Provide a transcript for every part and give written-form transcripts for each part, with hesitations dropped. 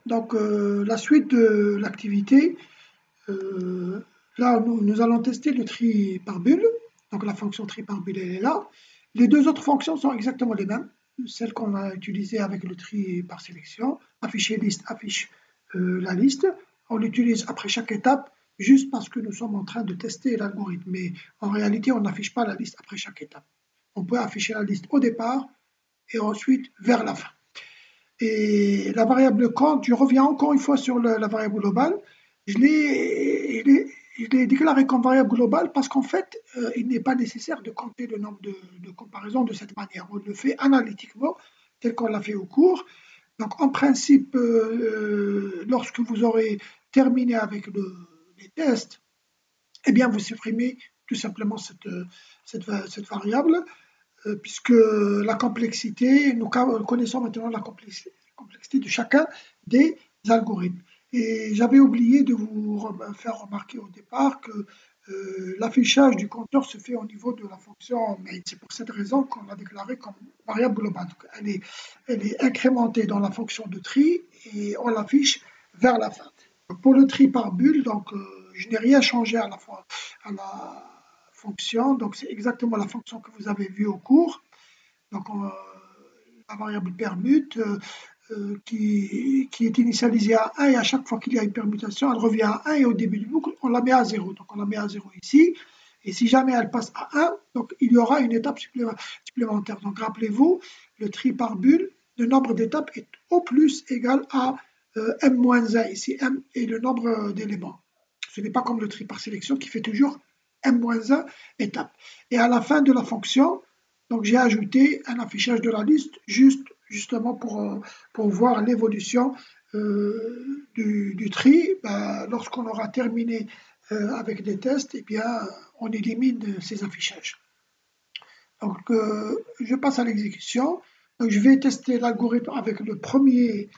Donc, la suite de l'activité, euh, là, nous allons tester le tri par bulle. Donc, la fonction tri par bulle, elle est là. Les deux autres fonctions sont exactement les mêmes. Celle qu'on a utilisée avec le tri par sélection, afficher liste, affiche la liste. On l'utilise après chaque étape, juste parce que nous sommes en train de tester l'algorithme. Mais en réalité, on n'affiche pas la liste après chaque étape. On peut afficher la liste au départ et ensuite vers la fin. Et la variable compte, je reviens encore une fois sur la variable globale. Je l'ai, je l'ai déclaré comme variable globale parce qu'en fait, il n'est pas nécessaire de compter le nombre de comparaisons de cette manière. On le fait analytiquement, tel qu'on l'a fait au cours. Donc, en principe, lorsque vous aurez terminé avec les tests, eh bien, vous supprimez tout simplement cette variable puisque la complexité, nous connaissons maintenant la complexité de chacun des algorithmes. Et j'avais oublié de vous faire remarquer au départ que l'affichage du compteur se fait au niveau de la fonction main. C'est pour cette raison qu'on l'a déclarée comme variable globale. Donc, elle est incrémentée dans la fonction de tri et on l'affiche vers la fin. Pour le tri par bulle, donc, je n'ai rien changé à la fonction. Donc, c'est exactement la fonction que vous avez vue au cours. Donc, la variable permute qui est initialisée à 1 et à chaque fois qu'il y a une permutation, elle revient à 1 et au début du boucle, on la met à 0. Donc, on la met à 0 ici. Et si jamais elle passe à 1, donc il y aura une étape supplémentaire. Donc, rappelez-vous, le tri par bulle, le nombre d'étapes est au plus égal à m-1. Ici, m est le nombre d'éléments. Ce n'est pas comme le tri par sélection qui fait toujours m-1 étapes. Et à la fin de la fonction, donc j'ai ajouté un affichage de la liste justement pour voir l'évolution du tri. Ben, lorsqu'on aura terminé avec des tests, eh bien, on élimine ces affichages. Donc, je passe à l'exécution. Donc, je vais tester l'algorithme avec le premier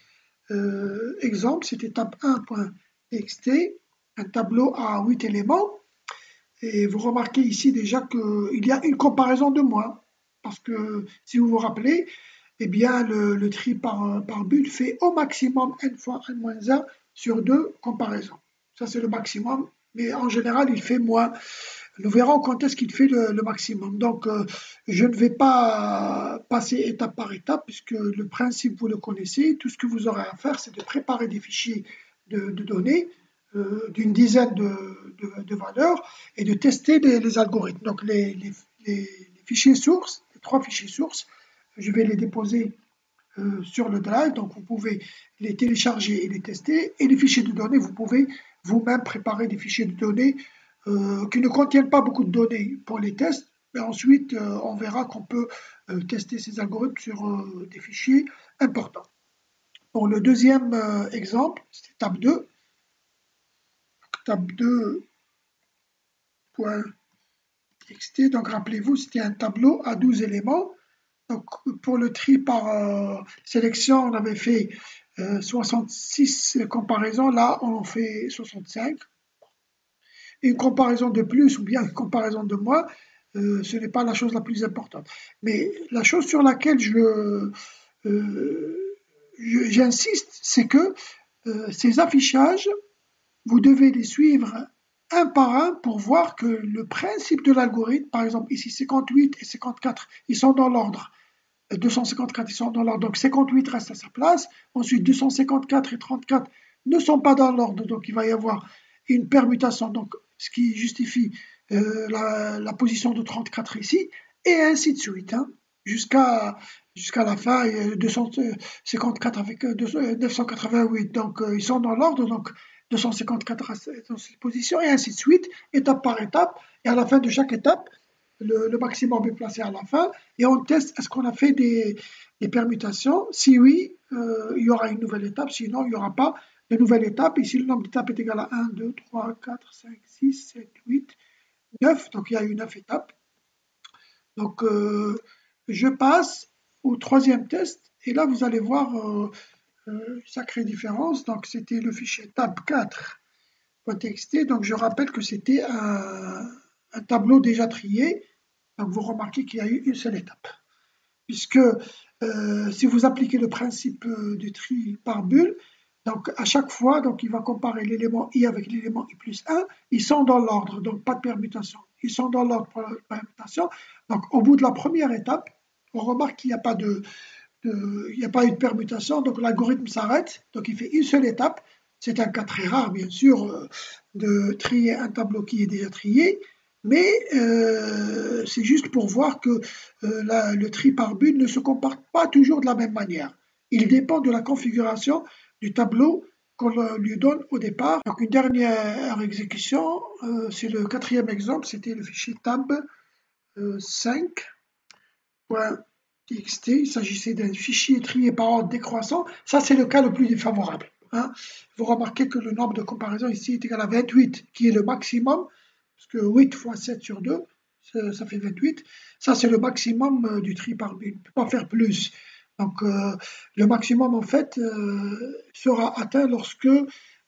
exemple, c'est étape 1.txt, un tableau à 8 éléments. Et vous remarquez ici déjà qu'il y a une comparaison de moins. Parce que si vous vous rappelez, eh bien, le tri par bulle fait au maximum n fois n-1 sur 2 comparaisons. Ça, c'est le maximum. Mais en général, il fait moins. Nous verrons quand est-ce qu'il fait le maximum. Donc, je ne vais pas passer étape par étape, puisque le principe, vous le connaissez. Tout ce que vous aurez à faire, c'est de préparer des fichiers de données d'une dizaine de valeurs et de tester les algorithmes. Donc, les fichiers sources, les trois fichiers sources, je vais les déposer sur le drive. Donc, vous pouvez les télécharger et les tester. Et les fichiers de données, vous pouvez vous-même préparer des fichiers de données qui ne contiennent pas beaucoup de données pour les tests. Mais ensuite, on verra qu'on peut tester ces algorithmes sur des fichiers importants. Pour le deuxième exemple, c'est tab 2. Tab 2.txt. Donc, rappelez-vous, c'était un tableau à 12 éléments. Donc, pour le tri par sélection, on avait fait 66 comparaisons. Là, on en fait 65. Une comparaison de plus ou bien une comparaison de moins, ce n'est pas la chose la plus importante. Mais la chose sur laquelle j'insiste, c'est que ces affichages, vous devez les suivre un par un pour voir que le principe de l'algorithme, par exemple ici 58 et 54, ils sont dans l'ordre. 254, ils sont dans l'ordre. Donc 58 reste à sa place. Ensuite, 254 et 34 ne sont pas dans l'ordre. Donc il va y avoir une permutation, donc, ce qui justifie la position de 34 ici, et ainsi de suite, hein, jusqu'à la fin, 254 avec 988. Donc ils sont dans l'ordre. Donc 254 reste dans cette position, et ainsi de suite, étape par étape. Et à la fin de chaque étape, le maximum est placé à la fin et on teste est-ce qu'on a fait des permutations. Si oui, il y aura une nouvelle étape, sinon il n'y aura pas de nouvelle étape. Ici, le nombre d'étapes est égal à 1, 2, 3, 4, 5, 6, 7, 8, 9. Donc il y a eu 9 étapes. Donc je passe au troisième test et là vous allez voir une sacrée différence. Donc c'était le fichier tab4.txt. Donc je rappelle que c'était un tableau déjà trié. Donc vous remarquez qu'il y a eu une seule étape. Puisque si vous appliquez le principe du tri par bulle, Donc, à chaque fois, donc, il va comparer l'élément i avec l'élément i plus 1. Ils sont dans l'ordre, donc pas de permutation. Ils sont dans l'ordre pour la permutation. Donc, au bout de la première étape, on remarque qu'il n'y a pas il n'y a pas eu de permutation, donc l'algorithme s'arrête. Donc, il fait une seule étape. C'est un cas très rare, bien sûr, de trier un tableau qui est déjà trié. Mais c'est juste pour voir que le tri par but ne se comporte pas toujours de la même manière. Il dépend de la configuration du tableau qu'on lui donne au départ. Donc une dernière exécution, c'est le quatrième exemple, c'était le fichier tab 5.txt. Il s'agissait d'un fichier trié par ordre décroissant. Ça, c'est le cas le plus défavorable, hein. Vous remarquez que le nombre de comparaisons ici est égal à 28, qui est le maximum, parce que 8 fois 7 sur 2, ça fait 28. Ça, c'est le maximum du tri par but. On ne peut pas faire plus. Donc, le maximum, en fait, sera atteint lorsque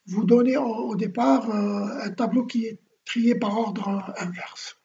vous donnez au départ un tableau qui est trié par ordre inverse.